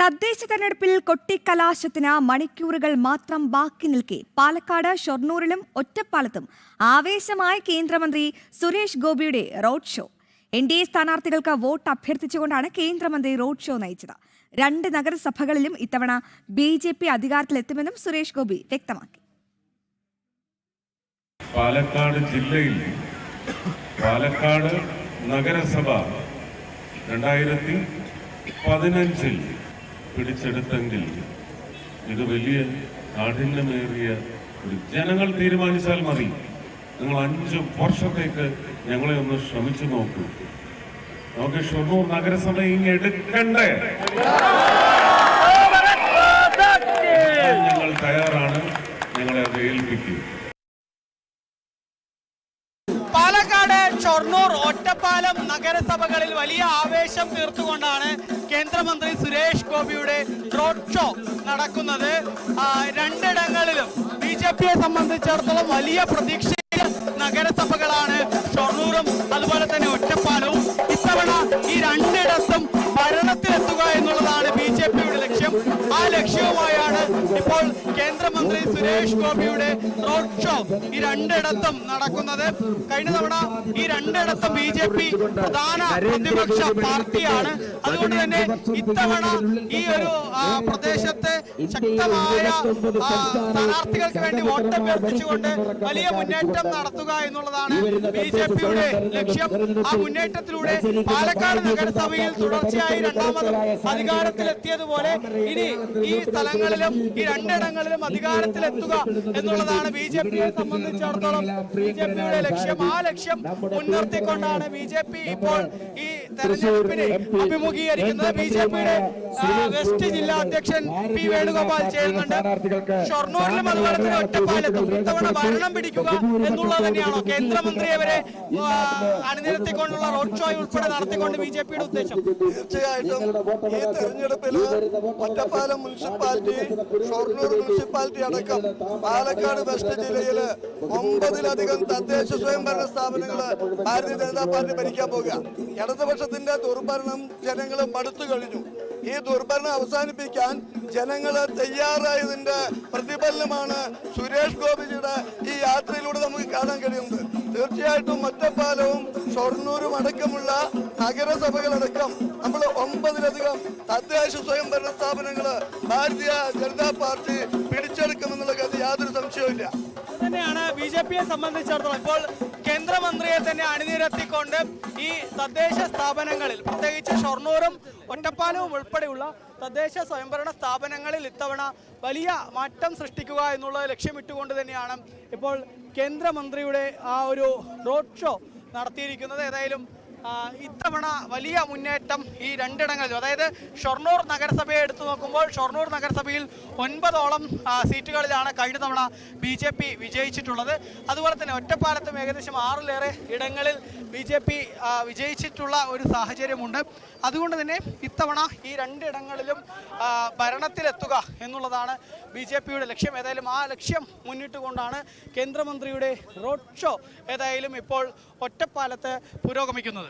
തദ്ദേശ തെരഞ്ഞെടുപ്പിൽ കൊട്ടിക്കലാശത്തിന് മണിക്കൂറുകൾ മാത്രം ബാക്കി നിൽക്കെ പാലക്കാട് ഷൊർണൂരിലും ഒറ്റപ്പാലത്തും ആവേശമായ കേന്ദ്രമന്ത്രി സുരേഷ് ഗോപിയുടെ റോഡ് ഷോ. NDA സ്ഥാനാർത്ഥികൾക്ക് വോട്ട് അഭ്യർത്ഥിച്ചുകൊണ്ടാണ് കേന്ദ്രമന്ത്രി റോഡ് ഷോ നയിച്ചത്. 2 നഗരസഭകളിലും ഇത്തവണ BJP അധികാരത്തിലെത്തുമെന്നും സുരേഷ് ഗോപി വ്യക്തമാക്കി. പാലക്കാട് ജില്ലയിൽ പാലക്കാട് നഗരസഭ 2015 പിടിച്ചെടുത്തെങ്കിൽ ഇത് വലിയ കാഠിന്യമേറിയ ഒരു ജനങ്ങൾ തീരുമാനിച്ചാൽ മതി. നിങ്ങൾ 5 വർഷത്തേക്ക് ഞങ്ങളെ ഒന്ന് ശ്രമിച്ചു നോക്കൂ. നമുക്ക് ഷൊർണൂർ നഗരസഭ ഇങ്ങെടുക്കണ്ടേ? ഞങ്ങൾ തയ്യാറാണ്. ഞങ്ങളെ അത് ഏൽപ്പിക്കും. പാലക്കാട്, ഷൊർണൂർ, ഒറ്റപ്പാലം നഗരസഭകളിൽ വലിയ ആവേശം തീർത്തുകൊണ്ടാണ് കേന്ദ്രമന്ത്രി സുരേഷ് ഗോപിയുടെ റോഡ് ഷോ നടക്കുന്നത്. 2 ഇടങ്ങളിലും BJPയെ സംബന്ധിച്ചിടത്തോളം വലിയ പ്രതീക്ഷ നഗരസഭകളാണ് ഷൊർണൂറും അതുപോലെ തന്നെ ഒറ്റപ്പാലവും. ഇത്തവണ ഈ 2 ഇടത്തും ഭരണത്തിലെത്തുക എന്നുള്ളതാണ് BJPയുടെ ലക്ഷ്യം. ആ ലക്ഷ്യവുമായാണ് ഇപ്പോൾ കേന്ദ്രമന്ത്രി സുരേഷ് ഗോപിയുടെ റോഡ് ഷോ ഈ 2 ഇടത്തും നടക്കുന്നത്. കഴിഞ്ഞ തവണ ഈ 2 ഇടത്തും BJP പ്രധാന പ്രതിപക്ഷ പാർട്ടിയാണ്. അതുകൊണ്ട് തന്നെ ഇത്തവണ ഈ ഒരു പ്രദേശത്ത് ശക്തമായ സ്ഥാനാർത്ഥികൾക്ക് വേണ്ടി വോട്ട് അഭ്യർത്ഥിച്ചുകൊണ്ട് വലിയ മുന്നേറ്റം നടത്തുക എന്നുള്ളതാണ് BJPയുടെ ലക്ഷ്യം. ആ മുന്നേറ്റത്തിലൂടെ പാലക്കാട് നഗരസഭയിൽ തുടർച്ചയായി 2ാമത് അധികാരത്തിലെത്തിയതുപോലെ ഇനി ഈ സ്ഥലങ്ങളിലും ഈ 2 ഇടങ്ങളിലും അധികാരത്തിലെത്തുക എന്നുള്ളതാണ് BJPയെ സംബന്ധിച്ചിടത്തോളം BJPയുടെ ലക്ഷ്യം. ആ ലക്ഷ്യം മുൻനിർത്തിക്കൊണ്ടാണ് BJP ഇപ്പോൾ ഈ തെരഞ്ഞെടുപ്പിനെ അഭിമുഖീകരിക്കുന്നത്. BJPയുടെ വെസ്റ്റ് ജില്ലാ അധ്യക്ഷൻ P. വേണുഗോപാൽ ചെയ്യുന്നുണ്ട്. ഷൊർണൂരിലും അതുപോലെ തന്നെ ഒറ്റപ്പാലത്തും ഇത്തവണ ഭരണം പിടിക്കുക എന്നുള്ളത് തന്നെയാണോ കേന്ദ്രമന്ത്രിയെ വരെ അണിനിരത്തിക്കൊണ്ടുള്ള റോഡ് ഷോ ഉൾപ്പെടെ നടത്തിക്കൊണ്ട് BJPയുടെ ഉദ്ദേശം? തീർച്ചയായിട്ടും ഈ തെരഞ്ഞെടുപ്പിൽ ഒറ്റപ്പാലം മുനിസിപ്പാലിറ്റി, ഷൊർണൂർ മുനിസിപ്പാലിറ്റി അടക്കം പാലക്കാട് വെസ്റ്റ് ജില്ലയില് 9ലധികം തദ്ദേശ സ്വയംഭരണ സ്ഥാപനങ്ങള് ഭാരതീയ ജനതാ പാർട്ടി ഭരിക്കാൻ പോകുക. ഇടതുപക്ഷത്തിന്റെ ദുർഭരണം ജനങ്ങൾ മടുത്തു കഴിഞ്ഞു. ഈ ദുർഭരണം അവസാനിപ്പിക്കാൻ ജനങ്ങള് തയ്യാറായതിന്റെ പ്രതിഫലനമാണ് സുരേഷ് ഗോപിജിയുടെ ഈ യാത്രയിലൂടെ നമുക്ക് കാണാൻ കഴിയുന്നത്. തീർച്ചയായിട്ടും ഒറ്റപ്പാലവും ഷൊർണൂരും അടക്കമുള്ള നഗരസഭകളടക്കം നമ്മൾ 9ലധികം തദ്ദേശ സ്വയംഭരണ സ്ഥാപനങ്ങള് ഭാരതീയ ജനതാ പാർട്ടി പിടിച്ചെടുക്കുമെന്നുള്ള കാര്യം യാതൊരു സംശയവുമില്ല. തന്നെയാണ് BJPയെ സംബന്ധിച്ചിടത്തോളം ഇപ്പോൾ കേന്ദ്രമന്ത്രിയെ തന്നെ അണിനിരത്തിക്കൊണ്ട് ഈ തദ്ദേശ സ്ഥാപനങ്ങളിൽ, പ്രത്യേകിച്ച് ഷൊർണൂറും ഒറ്റപ്പാലവും ഉൾപ്പെടെയുള്ള തദ്ദേശ സ്വയംഭരണ സ്ഥാപനങ്ങളിൽ ഇത്തവണ വലിയ മാറ്റം സൃഷ്ടിക്കുക എന്നുള്ളത് ലക്ഷ്യമിട്ടുകൊണ്ട് തന്നെയാണ് ഇപ്പോൾ കേന്ദ്രമന്ത്രിയുടെ ആ ഒരു റോഡ് ഷോ നടത്തിയിരിക്കുന്നത്. ഏതായാലും ഇത്തവണ വലിയ മുന്നേറ്റം ഈ 2 ഇടങ്ങളിലും, അതായത് ഷൊർണൂർ നഗരസഭയെ എടുത്തു നോക്കുമ്പോൾ ഷൊർണൂർ നഗരസഭയിൽ 9ഓളം സീറ്റുകളിലാണ് കഴിഞ്ഞ തവണ BJP വിജയിച്ചിട്ടുള്ളത്. അതുപോലെ തന്നെ ഒറ്റപ്പാലത്തും ഏകദേശം 6ലേറെ ഇടങ്ങളിൽ BJP വിജയിച്ചിട്ടുള്ള ഒരു സാഹചര്യമുണ്ട്. അതുകൊണ്ട് തന്നെ ഇത്തവണ ഈ 2 ഇടങ്ങളിലും ഭരണത്തിലെത്തുക എന്നുള്ളതാണ് BJPയുടെ ലക്ഷ്യം. ഏതായാലും ആ ലക്ഷ്യം മുന്നിട്ടുകൊണ്ടാണ് കേന്ദ്രമന്ത്രിയുടെ റോഡ് ഷോ ഏതായാലും ഇപ്പോൾ ഒറ്റപ്പാലത്ത് പുരോഗമിക്കുന്നത്.